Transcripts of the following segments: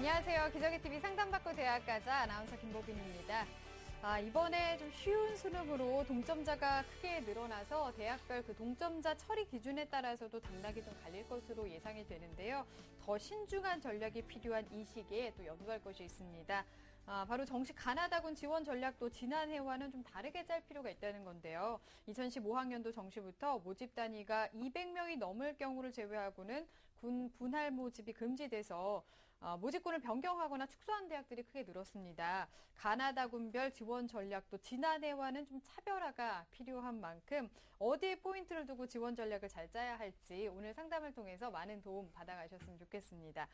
안녕하세요. 기저귀TV 상담받고 대학 가자 아나운서 김보빈입니다. 이번에 좀 쉬운 수능으로 동점자가 크게 늘어나서 대학별 그 동점자 처리 기준에 따라서도 당락이 좀 갈릴 것으로 예상이 되는데요. 더 신중한 전략이 필요한 이 시기에 또 연구할 것이 있습니다. 바로 정시 가나다군 지원 전략도 지난해와는 좀 다르게 짤 필요가 있다는 건데요. 2015학년도 정시부터 모집 단위가 200명이 넘을 경우를 제외하고는 군 분할 모집이 금지돼서 모집군을 변경하거나 축소한 대학들이 크게 늘었습니다. 가나다군별 지원 전략도 지난해와는 좀 차별화가 필요한 만큼 어디에 포인트를 두고 지원 전략을 잘 짜야 할지 오늘 상담을 통해서 많은 도움 받아가셨으면 좋겠습니다.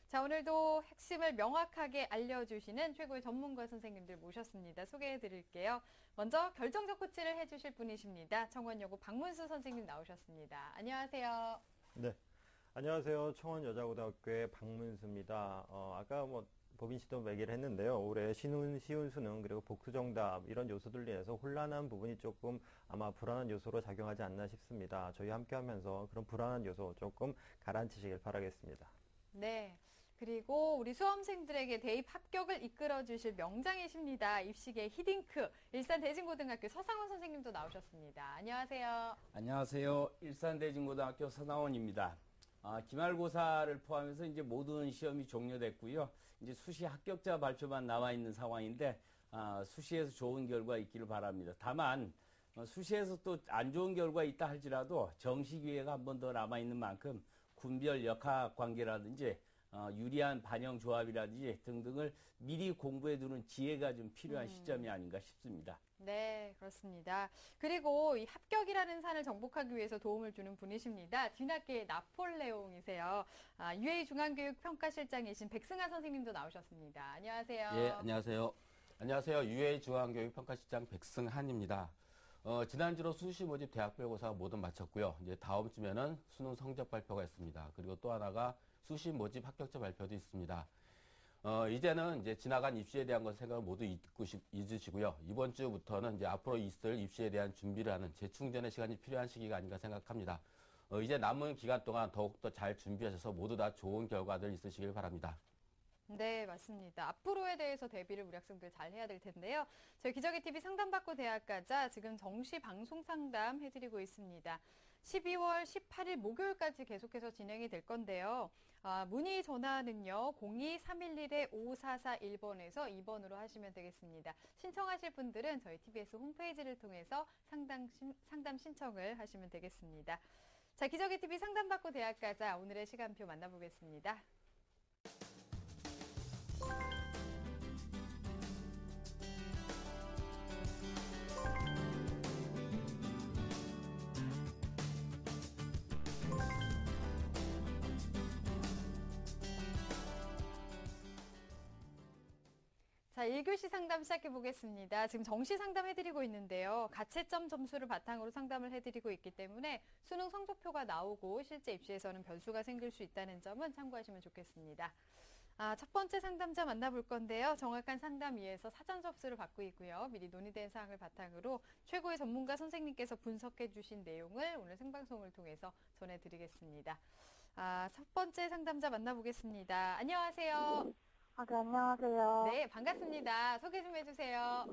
자, 오늘도 핵심을 명확하게 알려주시는 최고의 전문가 선생님들 모셨습니다. 소개해드릴게요. 먼저 결정적 코치를 해주실 분이십니다. 청원여고 박문수 선생님 나오셨습니다. 안녕하세요. 네, 안녕하세요. 청원여자고등학교의 박문수입니다. 아까 보빈 씨도 얘기를 했는데요. 올해 쉬운 수능 그리고 복수정답 이런 요소들로 인해서 혼란한 부분이 조금 아마 불안한 요소로 작용하지 않나 싶습니다. 저희 함께 하면서 그런 불안한 요소 조금 가라앉히시길 바라겠습니다. 네. 그리고 우리 수험생들에게 대입 합격을 이끌어 주실 명장이십니다. 입시계 히딩크 일산대진고등학교 서상원 선생님도 나오셨습니다. 안녕하세요. 안녕하세요. 일산대진고등학교 서상원입니다. 기말고사를 포함해서 이제 모든 시험이 종료됐고요. 이제 수시 합격자 발표만 남아 있는 상황인데 수시에서 좋은 결과 있기를 바랍니다. 다만 수시에서 또 안 좋은 결과 있다 할지라도 정시 기회가 한 번 더 남아 있는 만큼 군별 역학 관계라든지 유리한 반영 조합이라든지 등등을 미리 공부해 두는 지혜가 좀 필요한 시점이 아닌가 싶습니다. 네, 그렇습니다. 그리고 이 합격이라는 산을 정복하기 위해서 도움을 주는 분이십니다. 진학계의 나폴레옹이세요. UA 중앙교육평가실장이신 백승하 선생님도 나오셨습니다. 안녕하세요. 예, 안녕하세요. 안녕하세요. UA 중앙교육평가실장 백승한입니다. 지난주로 수시 모집 대학별고사가 모두 마쳤고요. 이제 다음 주면은 수능 성적 발표가 있습니다. 그리고 또 하나가 수시 모집 합격자 발표도 있습니다. 이제는 이제 지나간 입시에 대한 것 생각을 모두 잊으시고요. 이번 주부터는 이제 앞으로 있을 입시에 대한 준비를 하는 재충전의 시간이 필요한 시기가 아닌가 생각합니다. 이제 남은 기간 동안 더욱더 잘 준비하셔서 모두 다 좋은 결과들 있으시길 바랍니다. 네, 맞습니다. 앞으로에 대해서 대비를 우리 학생들 잘 해야 될 텐데요. 저희 기저귀TV 상담받고 대학 가자 지금 정시 방송 상담 해드리고 있습니다. 12월 18일 목요일까지 계속해서 진행이 될 건데요. 문의 전화는요. 02-311-5441번에서 2번으로 하시면 되겠습니다. 신청하실 분들은 저희 TBS 홈페이지를 통해서 상담 신청을 하시면 되겠습니다. 자, 기저귀TV 상담받고 대학 가자 오늘의 시간표 만나보겠습니다. 자, 1교시 상담 시작해 보겠습니다. 지금 정시 상담 해드리고 있는데요. 가채점 점수를 바탕으로 상담을 해드리고 있기 때문에 수능 성적표가 나오고 실제 입시에서는 변수가 생길 수 있다는 점은 참고하시면 좋겠습니다. 첫 번째 상담자 만나볼 건데요. 정확한 상담 위해서 사전 접수를 받고 있고요. 미리 논의된 사항을 바탕으로 최고의 전문가 선생님께서 분석해 주신 내용을 오늘 생방송을 통해서 전해드리겠습니다. 첫 번째 상담자 만나보겠습니다. 안녕하세요. 네, 안녕하세요. 네, 반갑습니다. 소개 좀 해주세요.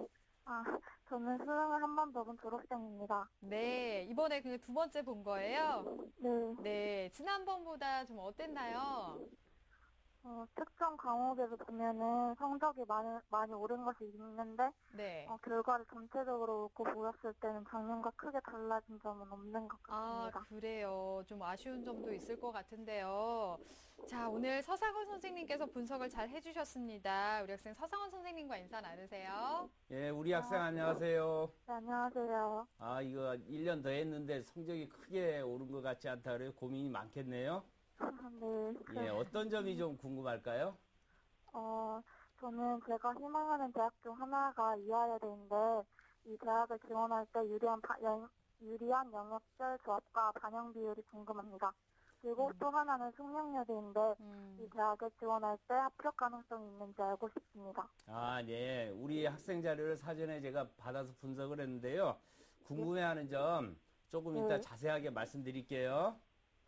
저는 수능을 한 번 더 본 졸업생입니다. 네, 이번에 그 두 번째 본 거예요? 네. 네, 지난번보다 좀 어땠나요? 특정 과목에서 보면은 성적이 많이 오른 것이 있는데, 네. 결과를 전체적으로 놓고 보였을 때는 작년과 크게 달라진 점은 없는 것 같습니다. 그래요. 좀 아쉬운 점도 있을 것 같은데요. 자, 오늘 서상원 선생님께서 분석을 잘 해주셨습니다. 우리 학생 서상원 선생님과 인사 나누세요. 예, 우리 학생 안녕하세요. 네, 안녕하세요. 이거 1년 더 했는데 성적이 크게 오른 것 같지 않다 그래요? 고민이 많겠네요? 네. 예, 어떤 점이 좀 궁금할까요? 저는 제가 희망하는 대학 중 하나가 이화여대인데, 이 대학을 지원할 때 유리한 영역별 조합과 반영 비율이 궁금합니다. 그리고 또 하나는 숙명여대인데, 이 대학을 지원할 때 합격 가능성이 있는지 알고 싶습니다. 네. 우리 학생 자료를 사전에 제가 받아서 분석을 했는데요. 궁금해하는 점 조금 이따 자세하게 말씀드릴게요.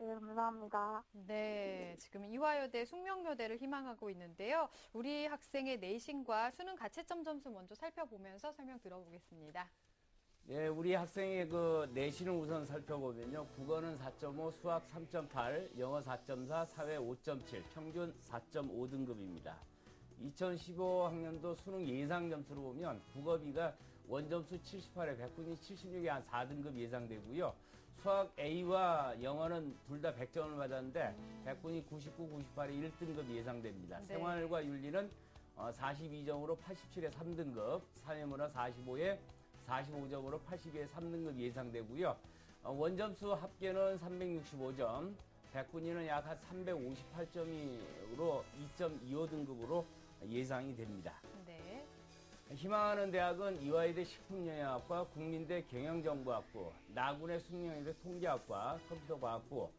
네, 감사합니다. 네, 지금 이화여대 숙명여대를 희망하고 있는데요. 우리 학생의 내신과 수능 가채점 점수 먼저 살펴보면서 설명 들어보겠습니다. 예, 우리 학생의 그 내신을 우선 살펴보면요. 국어는 4.5, 수학 3.8, 영어 4.4, 사회 5.7, 평균 4.5등급입니다. 2015학년도 수능 예상 점수로 보면 국어비가 원점수 78에 100분이 76에 한 4등급 예상되고요. 수학 A와 영어는 둘 다 100점을 받았는데 100분이 99, 98에 1등급 예상됩니다. 네. 생활과 윤리는 42점으로 87에 3등급, 사회문화 45에 45점으로 82에 3등급 예상되고요. 원점수 합계는 365점, 100분위는 약 한 358점으로 2.25등급으로 예상이 됩니다. 네. 희망하는 대학은 이화여대 식품영양학과, 국민대 경영정보학부, 나군의 숙명여대 통계학과, 컴퓨터과학부,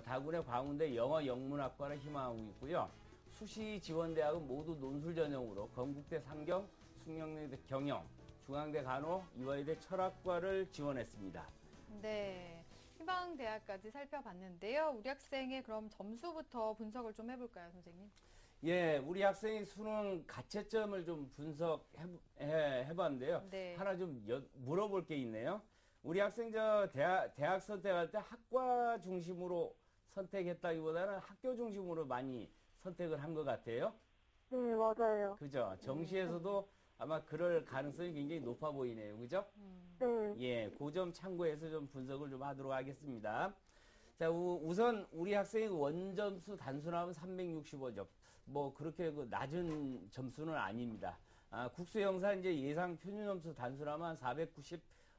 다군의 광운대 영어영문학과를 희망하고 있고요. 수시 지원대학은 모두 논술 전형으로 건국대 상경, 숙명여대 경영, 중앙대 간호, 이화여대 철학과를 지원했습니다. 네. 희망대학까지 살펴봤는데요. 우리 학생의 그럼 점수부터 분석을 좀 해볼까요, 선생님? 예, 우리 학생이 수능 가채점을 좀 분석해봤는데요. 네. 하나 좀 물어볼 게 있네요. 우리 학생 대학 선택할 때 학과 중심으로 선택했다기보다는 학교 중심으로 많이 선택을 한 것 같아요. 네, 맞아요. 그죠? 정시에서도 아마 그럴 가능성이 굉장히 높아 보이네요. 그죠? 네, 예, 그 점 참고해서 좀 분석을 좀 하도록 하겠습니다. 자, 우선 우리 학생의 원점수 단순하면 365점. 뭐 그렇게 그 낮은 점수는 아닙니다. 국수영사 이제 예상 표준 점수 단순하면 한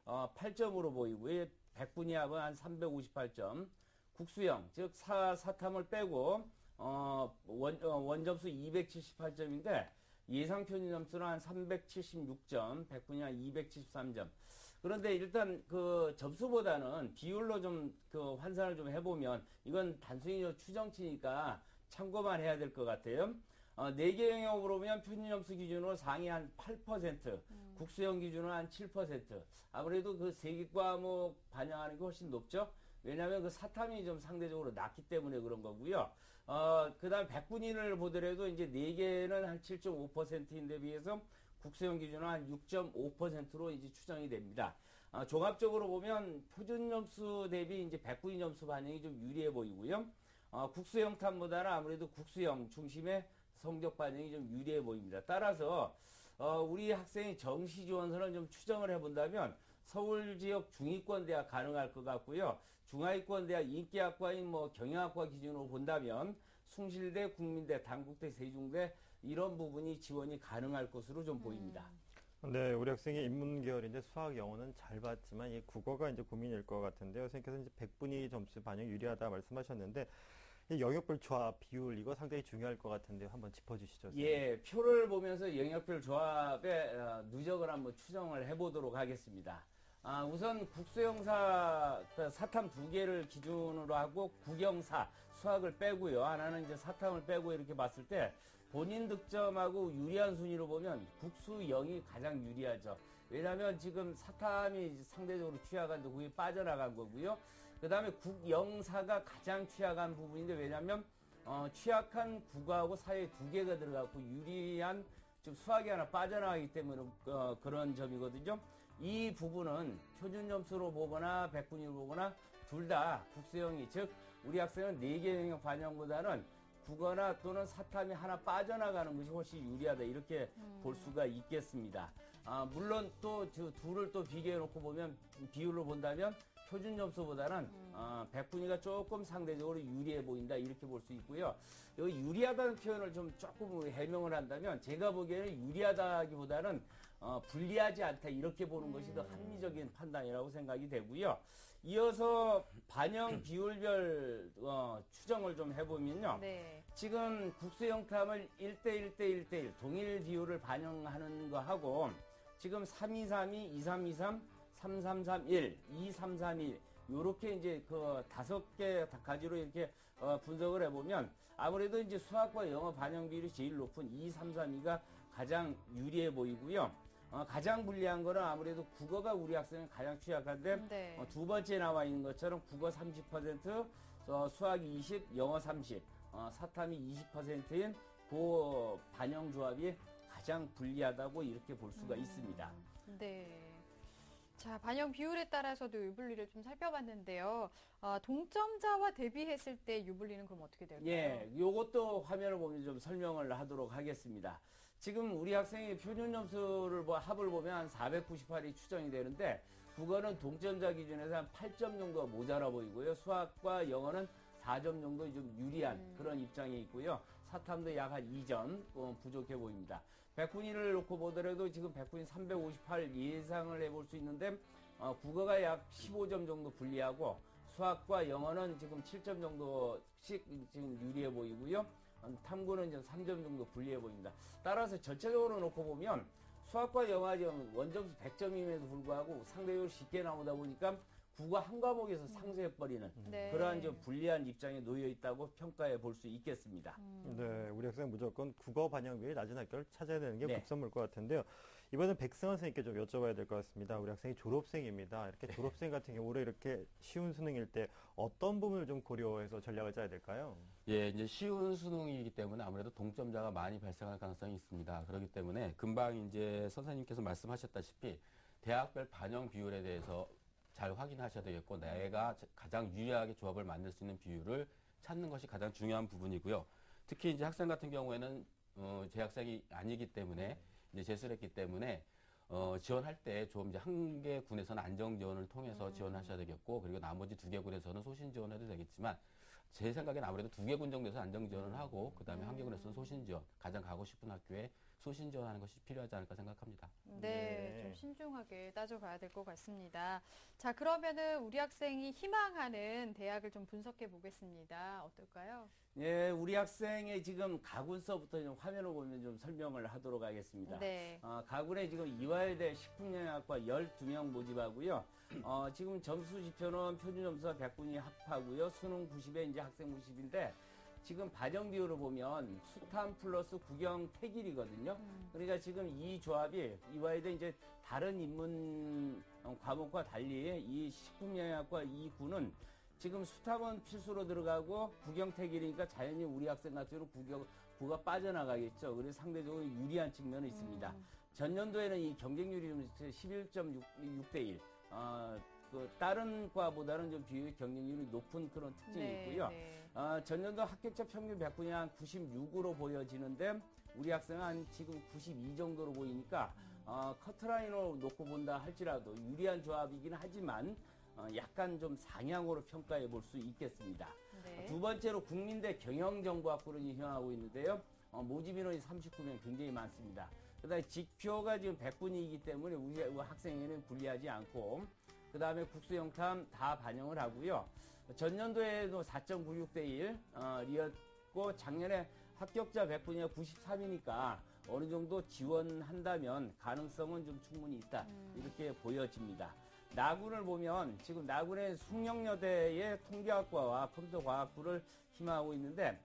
498점으로 보이고요. 100분위 합은 한 358점. 국수영 즉 사탐을 빼고 원점수 278점인데 예상 표준 점수는 한 376점, 100분위 한 273점. 그런데 일단 그 점수보다는 비율로 좀 그 환산을 좀 해보면 이건 단순히 추정치니까 참고만 해야 될 것 같아요. 4개 영역으로 보면 표준 점수 기준으로 상위 한 8%, 국수형 기준으로 한 7%. 아무래도 그 3개 과목 반영하는 게 훨씬 높죠. 왜냐하면 그 사탐이 좀 상대적으로 낮기 때문에 그런 거고요. 그 다음 100분위를 보더라도 이제 4개는 한 7.5%인데 비해서 국수형 기준은 한 6.5%로 이제 추정이 됩니다. 종합적으로 보면 표준 점수 대비 이제 100분위 점수 반영이 좀 유리해 보이고요. 국수형 탐보다는 아무래도 국수형 중심의 성적 반영이 좀 유리해 보입니다. 따라서 우리 학생의 정시 지원서를 좀 추정을 해본다면 서울 지역 중위권 대학 가능할 것 같고요. 중하위권 대학 인기학과인 뭐 경영학과 기준으로 본다면 숭실대, 국민대, 단국대, 세종대 이런 부분이 지원이 가능할 것으로 좀 보입니다. 네, 우리 학생이 인문계열인데 수학, 영어는 잘 봤지만 이 국어가 이제 고민일 것 같은데요. 선생님께서 이제 100분위 점수 반영 유리하다 말씀하셨는데 이 영역별 조합, 비율 이거 상당히 중요할 것 같은데요. 한번 짚어주시죠. 선생님. 예, 표를 보면서 영역별 조합의 누적을 한번 추정을 해보도록 하겠습니다. 우선 국수영사 사탐 2개를 기준으로 하고 국영사 수학을 빼고요. 하나는 이제 사탐을 빼고 이렇게 봤을 때 본인 득점하고 유리한 순위로 보면 국수영이 가장 유리하죠. 왜냐하면 지금 사탐이 상대적으로 취약한데 그게 빠져나간 거고요. 그 다음에 국영사가 가장 취약한 부분인데 왜냐하면 취약한 국어하고 사회 2개가 들어가고 유리한 좀 수학이 하나 빠져나가기 때문에 그런 점이거든요. 이 부분은 표준 점수로 보거나 100분위로 보거나 둘 다 국수형이 즉 우리 학생은 4개 영역 반영보다는 국어나 또는 사탐이 하나 빠져나가는 것이 훨씬 유리하다 이렇게 볼 수가 있겠습니다. 물론 또 둘을 또 비교해 놓고 보면 비율로 본다면 표준 점수보다는 100분위가 조금 상대적으로 유리해 보인다 이렇게 볼 수 있고요. 여기 유리하다는 표현을 좀 조금 해명을 한다면 제가 보기에는 유리하다기보다는 불리하지 않다 이렇게 보는 것이 더 합리적인 판단이라고 생각이 되고요. 이어서 반영 비율별 추정을 좀 해보면요. 네. 지금 국수영탐을 1대1대1대1 동일 비율을 반영하는 거 하고 지금 3-2-3-2, 2-3-2-3, 3-3-3-1, 2-3-3-1 요렇게 이제 그 5개 가지로 이렇게 분석을 해보면 아무래도 이제 수학과 영어 반영 비율이 제일 높은 2-3-3-2가 가장 유리해 보이고요. 가장 불리한 거는 아무래도 국어가 우리 학생은 가장 취약한데 네. 두 번째 나와 있는 것처럼 국어 30%, 수학이 20, 영어 30, 사탐이 20%인 그 반영 조합이 가장 불리하다고 이렇게 볼 수가 있습니다. 네. 자, 반영 비율에 따라서도 유불리를 좀 살펴봤는데요. 동점자와 대비했을 때 유불리는 그럼 어떻게 될까요? 예, 요것도 화면을 보면 좀 설명을 하도록 하겠습니다. 지금 우리 학생이 표준 점수를 합을 보면 한 498이 추정이 되는데 국어는 동점자 기준에서 한 8점 정도가 모자라 보이고요. 수학과 영어는 4점 정도 좀 유리한 그런 입장에 있고요. 사탐도 약 한 2점 부족해 보입니다. 백분위를 놓고 보더라도 지금 백분위 358 예상을 해볼 수 있는데 국어가 약 15점 정도 불리하고 수학과 영어는 지금 7점 정도씩 지금 유리해 보이고요. 탐구는 지금 3점 정도 불리해 보입니다. 따라서 전체적으로 놓고 보면 수학과 영어 지금 원점수 100점임에도 불구하고 상대적으로 쉽게 나오다 보니까 국어 한 과목에서 상쇄해버리는 네. 그러한 좀 불리한 입장에 놓여 있다고 평가해 볼 수 있겠습니다. 네, 우리 학생 무조건 국어 반영 비율이 낮은 학교를 찾아야 되는 게 네. 급선무일 것 같은데요. 이번엔 백승환 선생님께 좀 여쭤봐야 될 것 같습니다. 우리 학생이 졸업생입니다. 이렇게 졸업생 같은 경우 올해 이렇게 쉬운 수능일 때 어떤 부분을 좀 고려해서 전략을 짜야 될까요? 예, 이제 쉬운 수능이기 때문에 아무래도 동점자가 많이 발생할 가능성이 있습니다. 그렇기 때문에 금방 이제 선생님께서 말씀하셨다시피 대학별 반영 비율에 대해서 잘 확인하셔야 되겠고 내가 가장 유리하게 조합을 만들 수 있는 비율을 찾는 것이 가장 중요한 부분이고요. 특히 이제 학생 같은 경우에는 재학생이 아니기 때문에 이제 재수를 했기 때문에 지원할 때 좀 이제 한 개 군에서는 안정 지원을 통해서 지원하셔야 되겠고 그리고 나머지 두 개 군에서는 소신 지원해도 되겠지만 제 생각엔 아무래도 두 개 군 정도에서 안정 지원을 하고 그다음에 한 개 군에서는 소신 지원 가장 가고 싶은 학교에 소신 지원하는 것이 필요하지 않을까 생각합니다. 네, 네. 좀 신중하게 따져봐야 될 것 같습니다. 자, 그러면은 우리 학생이 희망하는 대학을 좀 분석해 보겠습니다. 어떨까요? 예, 우리 학생의 지금 가군서부터 좀 화면을 보면 좀 설명을 하도록 하겠습니다. 네. 가군에 지금 이화여대 식품영양학과 12명 모집하고요. 지금 점수 지표는 표준 점수가 100분이 합하고요. 수능 90에 이제 학생 90인데 지금 반영 비율을 보면 수탐 플러스 국영 태길이거든요. 그러니까 지금 이 조합이 이화여대 이제 다른 인문 과목과 달리 이 식품영양학과 이 구는 지금 수탐은 필수로 들어가고 국영택일이니까 자연히 우리 학생 같은 경우는 국어가 빠져나가겠죠. 그래서 상대적으로 유리한 측면이 있습니다. 전년도에는 이 경쟁률이 좀 11.6대 1. 그 다른 과보다는 좀 비율 경쟁률이 높은 그런 특징이 있고요. 전년도 합격자 평균 100분이 한 96으로 보여지는데 우리 학생은 한 지금 92 정도로 보이니까 커트라인으로 놓고 본다 할지라도 유리한 조합이긴 하지만 약간 좀 상향으로 평가해 볼 수 있겠습니다. 네. 두 번째로 국민대 경영정보학부를 희망하고 있는데요. 모집 인원이 39명 굉장히 많습니다. 그다음에 직표가 지금 100분이기 때문에 우리 학생에는 불리하지 않고 그다음에 국수영탐 다 반영을 하고요. 전년도에도 4.96대 1이었고 작년에 합격자 100분이가 93이니까 어느 정도 지원한다면 가능성은 좀 충분히 있다. 이렇게 보여집니다. 나군을 보면 지금 나군의 숭령여대의 통계학과와 컴퓨터과학부를 희망하고 있는데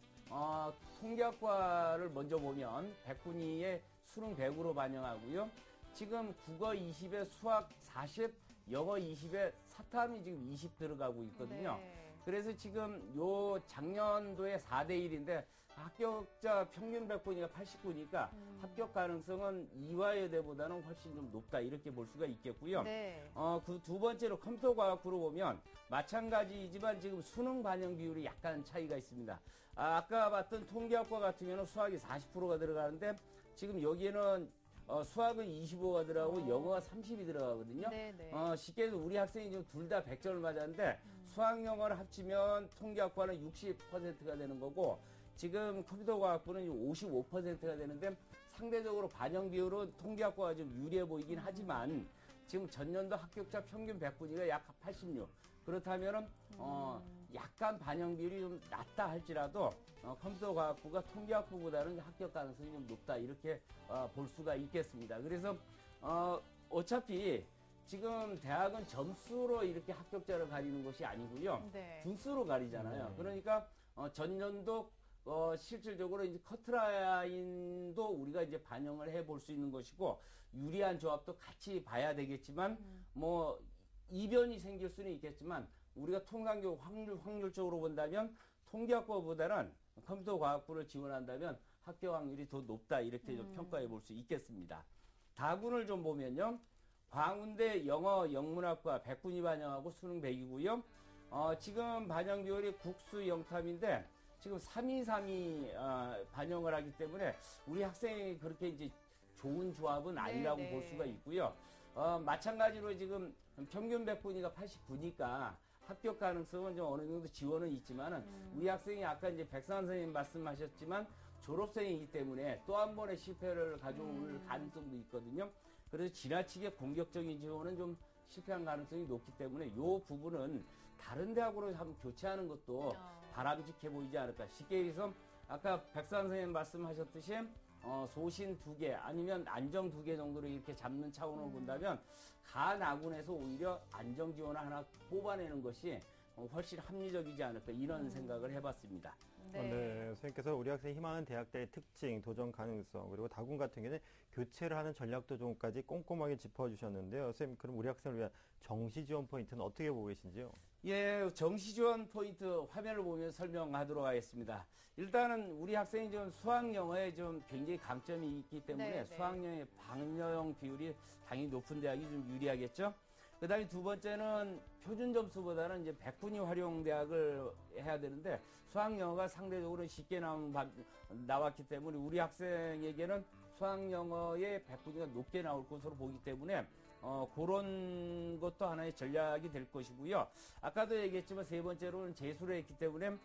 통계학과를 먼저 보면 100분위에 수능 100으로 반영하고요. 지금 국어 20에 수학 40, 영어 20에 사탐이 지금 20 들어가고 있거든요. 네. 그래서 지금 요 작년도에 4대 1인데 합격자 평균 100분위가 89니까 합격 가능성은 이화여대보다는 훨씬 좀 높다 이렇게 볼 수가 있겠고요. 네. 그 두 번째로 컴퓨터과학부로 보면 마찬가지지만 지금 수능 반영 비율이 약간 차이가 있습니다. 아까 봤던 통계학과 같은 경우는 수학이 40%가 들어가는데 지금 여기에는 수학은 25가 들어가고 영어가 30이 들어가거든요. 네네. 쉽게 해서 우리 학생이 지금 둘 다 100점을 맞았는데 수학 영어를 합치면 통계학과는 60%가 되는 거고 지금 컴퓨터과학부는 55%가 되는데 상대적으로 반영 비율은 통계학과가 좀 유리해 보이긴 하지만 지금 전년도 합격자 평균 100분위가 약 86. 그렇다면은 약간 반영 비율이 좀 낮다 할지라도 컴퓨터과학부가 통계학부보다는 합격 가능성이 좀 높다 이렇게 볼 수가 있겠습니다. 그래서 어차피 지금 대학은 점수로 이렇게 합격자를 가리는 것이 아니고요. 네. 분수로 가리잖아요. 그러니까 전년도 실질적으로 이제 커트라인도 우리가 이제 반영을 해 볼 수 있는 것이고 유리한 조합도 같이 봐야 되겠지만 뭐 이변이 생길 수는 있겠지만 우리가 통상적으로 확률적으로 본다면 통계학과보다는 컴퓨터 과학부를 지원한다면 합격 확률이 더 높다 이렇게 좀 평가해 볼 수 있겠습니다. 다군을 좀 보면요. 광운대 영어 영문학과 100분이 반영하고 수능 100이고요. 지금 반영 비율이 국수 영탐인데 지금 3위 반영을 하기 때문에 우리 학생이 그렇게 이제 좋은 조합은 아니라고 네, 네. 볼 수가 있고요. 마찬가지로 지금 평균 100분위가 89니까 합격 가능성은 좀 어느 정도 지원은 있지만은 우리 학생이 아까 이제 백상환 선생님 말씀하셨지만 졸업생이기 때문에 또 한 번의 실패를 가져올 가능성도 있거든요. 그래서 지나치게 공격적인 지원은 좀 실패한 가능성이 높기 때문에 이 부분은 다른 대학으로 한번 교체하는 것도 바람직해 보이지 않을까. 쉽게 얘기해서 아까 백상환 선생님 말씀하셨듯이 소신 2개 아니면 안정 2개 정도로 이렇게 잡는 차원으로 본다면 가나군에서 오히려 안정 지원을 하나 뽑아내는 것이 훨씬 합리적이지 않을까 이런 생각을 해봤습니다. 네, 선생님께서 우리 학생이 희망하는 대학들의 특징, 도전 가능성, 그리고 다군 같은 경우는 교체를 하는 전략 도전까지 꼼꼼하게 짚어주셨는데요. 선생님, 그럼 우리 학생을 위한 정시 지원 포인트는 어떻게 보고 계신지요? 예, 정시 지원 포인트 화면을 보면서 설명하도록 하겠습니다. 일단은 우리 학생이 좀 수학 영어에 좀 굉장히 강점이 있기 때문에 네, 네. 수학 영어의 방여형 비율이 당연히 높은 대학이 좀 유리하겠죠. 그 다음에 두 번째는 표준 점수보다는 이제 100분위 활용 대학을 해야 되는데 수학 영어가 상대적으로 쉽게 나왔기 때문에 우리 학생에게는 수학 영어의 100분위가 높게 나올 것으로 보기 때문에 그런 것도 하나의 전략이 될 것이고요. 아까도 얘기했지만 세 번째로는 재수를 했기 때문에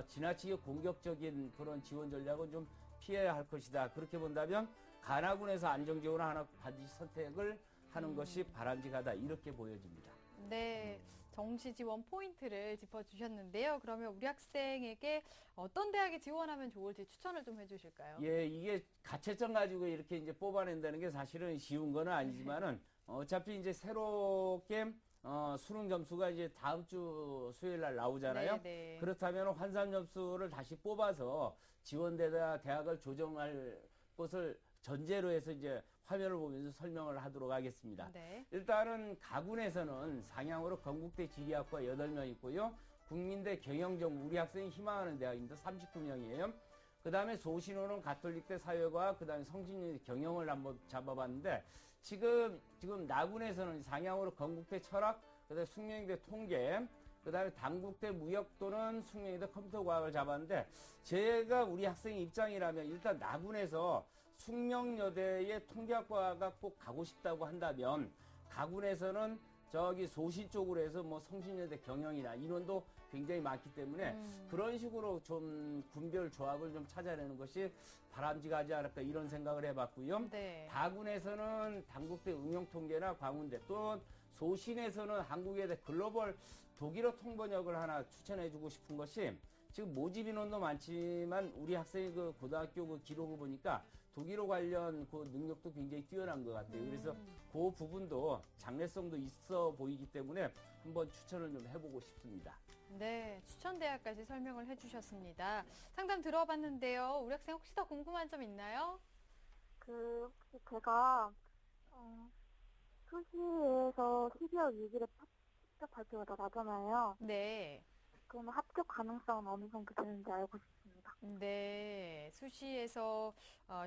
지나치게 공격적인 그런 지원 전략은 좀 피해야 할 것이다. 그렇게 본다면 가나군에서 안정 지원을 하나 반드시 선택을 하는 것이 바람직하다. 이렇게 보여집니다. 네, 정시 지원 포인트를 짚어주셨는데요. 그러면 우리 학생에게 어떤 대학에 지원하면 좋을지 추천을 좀 해주실까요? 예, 이게 가채점 가지고 이렇게 이제 뽑아낸다는 게 사실은 쉬운 건 아니지만은 어차피 이제 새롭게 수능 점수가 이제 다음 주 수요일 날 나오잖아요. 네, 네. 그렇다면 환산 점수를 다시 뽑아서 지원대다 대학을 조정할 것을 전제로 해서 이제 화면을 보면서 설명을 하도록 하겠습니다. 네. 일단은 가군에서는 상향으로 건국대 지리학과 8명 있고요. 국민대 경영정 우리 학생이 희망하는 대학인데 39명이에요. 그 다음에 소신호는 가톨릭대 사회과학, 그 다음에 성진여대 경영을 한번 잡아봤는데 지금 나군에서는 상향으로 건국대 철학, 그 다음에 숙명여대 통계, 그 다음에 당국대 무역 또는 숙명여대 컴퓨터과학을 잡았는데 제가 우리 학생 입장이라면 일단 나군에서 숙명여대의 통계학과가 꼭 가고 싶다고 한다면 가군에서는 저기 소신 쪽으로 해서 뭐 성신여대 경영이나 인원도 굉장히 많기 때문에 그런 식으로 좀 군별 조합을 좀 찾아내는 것이 바람직하지 않을까 이런 생각을 해봤고요. 네. 다군에서는 당국대 응용통계나 광운대 또 소신에서는 한국외대 글로벌 독일어 통번역을 하나 추천해주고 싶은 것이 지금 모집 인원도 많지만 우리 학생의 그 고등학교 그 기록을 보니까 독일어 관련 그 능력도 굉장히 뛰어난 것 같아요. 그래서 그 부분도 장래성도 있어 보이기 때문에 한번 추천을 좀 해보고 싶습니다. 네, 추천 대학까지 설명을 해주셨습니다. 상담 들어봤는데요. 우리 학생 혹시 더 궁금한 점 있나요? 혹시 제가, 수시에서 12월 6일에 합격 발표가 나잖아요. 네. 그럼 합격 가능성은 어느 정도 되는지 알고 싶습니다. 네, 수시에서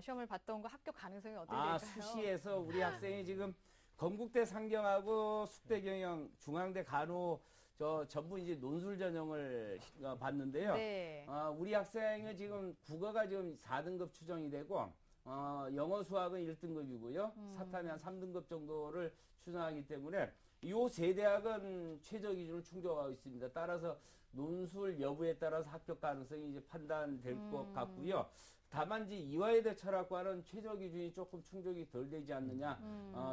시험을 봤던 거 합격 가능성이 어떻게 아, 될까요? 수시에서 우리 학생이 지금 건국대 상경하고 숙대 경영, 중앙대 간호 전부 이제 논술 전형을 봤는데요. 네. 우리 학생은 지금 국어가 지금 4등급 추정이 되고 영어 수학은 1등급이고요. 사탐이 한 3등급 정도를 추정하기 때문에 이 세 대학은 최저 기준을 충족하고 있습니다. 따라서 논술 여부에 따라서 합격 가능성이 이제 판단될 것 같고요. 다만 이제 이화여대 철학과는 최저 기준이 조금 충족이 덜 되지 않느냐.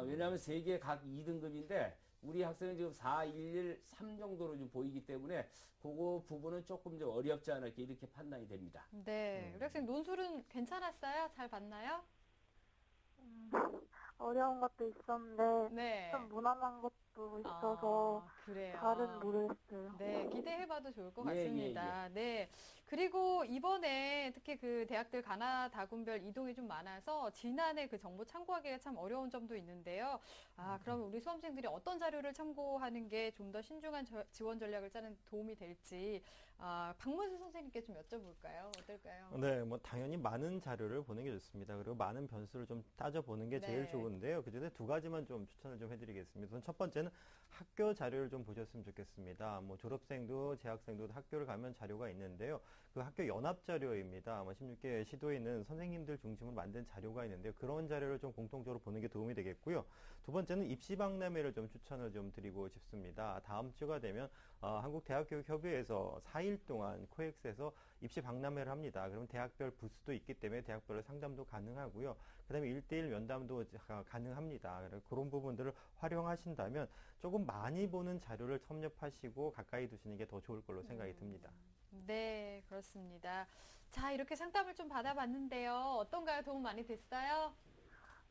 왜냐하면 세 개 각 2등급인데 우리 학생은 지금 4, 1, 3 정도로 좀 보이기 때문에 그거 부분은 조금 좀 어렵지 않을까 이렇게 판단이 됩니다. 네, 우리 학생 논술은 괜찮았어요? 잘 봤나요? 어려운 것도 있었는데, 네. 좀 무난한 것도 대학도 있어서 그래요. 잘은 모르겠어요. 네, 기대해봐도 좋을 것 예, 예, 같습니다. 네. 그리고 이번에 특히 그 대학들 가나다군별 이동이 좀 많아서 지난해 그 정보 참고하기가 참 어려운 점도 있는데요. 그러면 우리 수험생들이 어떤 자료를 참고하는 게 좀 더 신중한 지원 전략을 짜는 도움이 될지, 박문수 선생님께 좀 여쭤볼까요? 어떨까요? 네, 뭐 당연히 많은 자료를 보는 게 좋습니다. 그리고 많은 변수를 좀 따져보는 게 제일 네. 좋은데요. 그중에 두 가지만 좀 추천을 좀 해드리겠습니다. 우선 첫 번째는 학교 자료를 좀 보셨으면 좋겠습니다. 뭐 졸업생도 재학생도 학교를 가면 자료가 있는데요. 그 학교 연합 자료입니다. 16개 시도에 있는 선생님들 중심으로 만든 자료가 있는데요. 그런 자료를 좀 공통적으로 보는 게 도움이 되겠고요. 두 번째는 입시박람회를 좀 추천을 좀 드리고 싶습니다. 다음 주가 되면 한국대학교육협의회에서 4일 동안 코엑스에서 입시 박람회를 합니다. 그럼 대학별 부스도 있기 때문에 대학별로 상담도 가능하고요. 그다음에 1대1 면담도 가능합니다. 그런 부분들을 활용하신다면 조금 많이 보는 자료를 섭렵하시고 가까이 두시는 게 더 좋을 걸로 생각이 듭니다. 네, 그렇습니다. 자, 이렇게 상담을 좀 받아봤는데요. 어떤가요? 도움 많이 됐어요?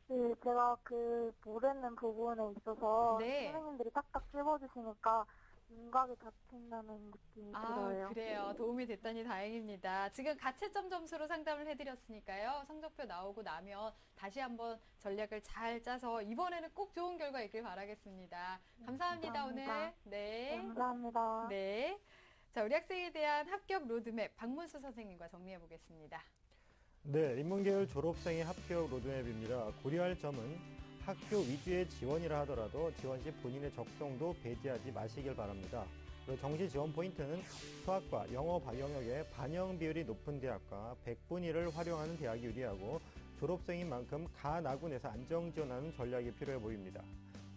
네, 제가 그 모르는 부분에 있어서 네. 선생님들이 딱딱 찝어주시니까 윤곽이 잡힌다는 느낌이 들어요. 그래요. 도움이 됐다니 다행입니다. 지금 가채점 점수로 상담을 해드렸으니까요. 성적표 나오고 나면 다시 한번 전략을 잘 짜서 이번에는 꼭 좋은 결과 있길 바라겠습니다. 감사합니다, 감사합니다. 오늘. 네. 감사합니다. 네. 자, 우리 학생에 대한 합격 로드맵 박문수 선생님과 정리해 보겠습니다. 네, 인문계열 졸업생의 합격 로드맵입니다. 고려할 점은 학교 위주의 지원이라 하더라도 지원 시 본인의 적성도 배제하지 마시길 바랍니다. 그리고 정시 지원 포인트는 수학과 영어 영역의 반영 비율이 높은 대학과 100분위 를 활용하는 대학이 유리하고 졸업생인 만큼 가나군에서 안정 지원하는 전략이 필요해 보입니다.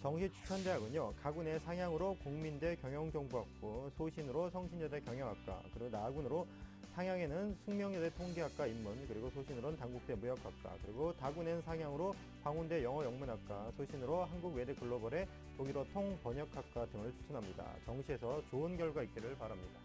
정시 추천 대학은요, 가군의 상향으로 국민대 경영정보학부, 소신으로 성신여대 경영학과, 그리고 나군으로 상향에는 숙명여대 통계학과 인문, 그리고 소신으로는 단국대 무역학과, 그리고 다군엔 상향으로 광운대 영어영문학과, 소신으로 한국외대 글로벌의 독일어 통번역학과 등을 추천합니다. 정시에서 좋은 결과 있기를 바랍니다.